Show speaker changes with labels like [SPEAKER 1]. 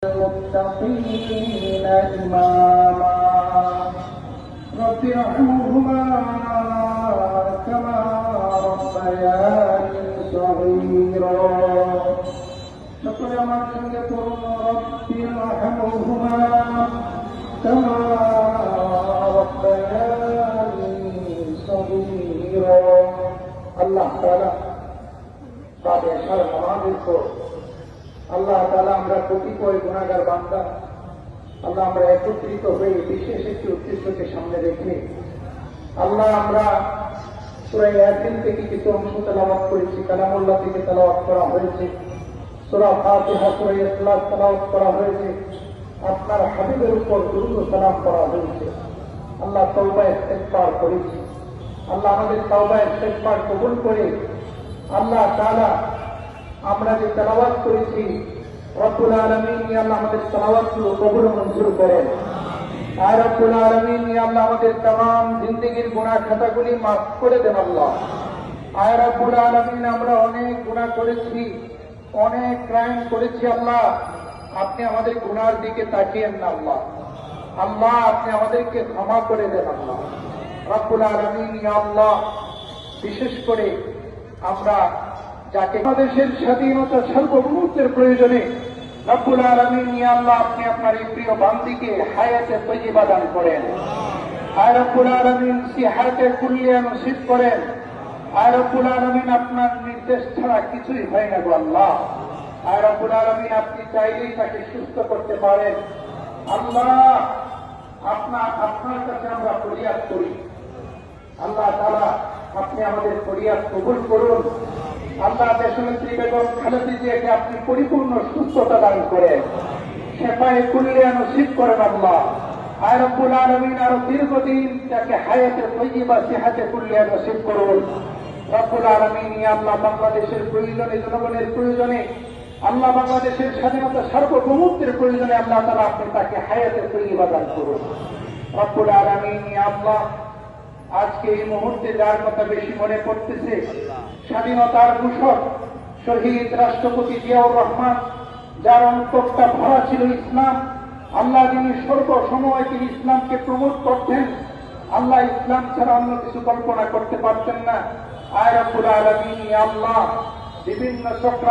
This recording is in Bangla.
[SPEAKER 1] المتقين إماما رب ارحمهما كما ربياني صغيرا সকলে আমার সঙ্গে পড়ুন রব্বি রহমহুমা কামা রব্বায়ানি সগীরা। আল্লাহ তাআলা তাদের সারা আমাদের পর আল্লাহ তাআলা আমরা কতিপয় গুনাহগার বান্দা, আল্লাহ আমরা একত্রিত হয়ে বিশেষ একটি উদ্দেশ্যকে সামনে রেখে আল্লাহ আমরা সূরা ইয়াসিন থেকে কিছু অংশ তেলাওয়াত করেছি, কালামুল্লাহ থেকে তেলাওয়াত করা হয়েছে, সূরা ফাতিহা, সূরা ইখলাস তেলাওয়াত করা হয়েছে, আপনার হাবিবের উপর দুরূদ ও সালাম করা হয়েছে। আল্লাহ তওবা ইস্তিগফার করেছি। আল্লাহ আমাদের তওবা ইস্তিগফার কবুল করে আল্লাহ তাআলা আমরা যে তেলাওয়াত করেছি রব্বুল আলামিন ইয়া আল্লাহ আমাদের তেলাওয়াতগুলো কবুল ও মঞ্জুর করেন। আর রব্বুল আলামিন ইয়া আল্লাহ আমাদের तमाम জিন্দেগীর গুনাহ খাতাগুলি মাফ করে দেন আল্লাহ। আর রব্বুল আলামিন আমরা অনেক গুনাহ করেছি, অনেক ক্রাইম করেছি আল্লাহ, আপনি আমাদের গুনার দিকে তাকিয়েন না আল্লাহ। আল্লাহ আপনি আমাদেরকে ক্ষমা করে দেন আল্লাহ। রব্বুল আলামিন ইয়া আল্লাহ বিশেষ করে আমরা যাকে বাংলাদেশের স্বাধীনতা সার্বভৌমত্বের প্রয়োজনে রব্বুল আলামিন ইয়া আল্লাহ আপনি আপনার এই প্রিয় বান্দিকে হায়াতে তয়্যিবা দান করেন। আর রব্বুল আলামিন সিহাতে কুল্লিয়া নসিব করেন। আর রব্বুল আলামিন আপনার নির্দেশ ছাড়া কিছুই হয় না গো আল্লাহ। আর রব্বুল আলামিন আপনি চাইলেই তাকে সুস্থ করতে পারেন আল্লাহ। আপনার কাছে আমরা ফরিয়াদ করি আল্লাহ তাআলা আপনি আমাদের ফরিয়াদ কবুল করুন আল্লাহ। দেশনেত্রী বেগম খালেদা জিয়াকে আপনি পরিপূর্ণ সুস্থতা দান করেন, শেফায়ে কুল্লিয়া নসিব করেন আল্লাহ। আর রব্বুল আলামিন আরো দীর্ঘদিন তাকে হায়াতে তয়্যিবা সিহাতে কুল্লিয়া নসিব করুন রব্বুল আলামিন ইয়া আল্লাহ। বাংলাদেশের প্রয়োজনে, জনগণের প্রয়োজনে আল্লাহ, বাংলাদেশের স্বাধীনতা সার্বভৌমত্বের প্রয়োজনে আল্লাহ তাআলা আপনি তাকে হায়াতে তয়্যিবা দান করুন রব্বুল আলামিন ইয়া আল্লাহ। আজকে এই মুহূর্তে যার কথা বেশি মনে পড়তেছে স্বাধীনতার ঘোষক শহীদ রাষ্ট্রপতি জিয়াউর রহমান, যার অন্তরটা ভরা ছিল ইসলাম আল্লাহ, যিনি সর্বসময় তিনি ইসলামকে প্রমোট করতেন আল্লাহ, ইসলাম ছাড়া অন্য কিছু কল্পনা করতে পারতেন না। আয় রব্বুল আলামিন ইয়া আল্লাহ বিভিন্ন চক্র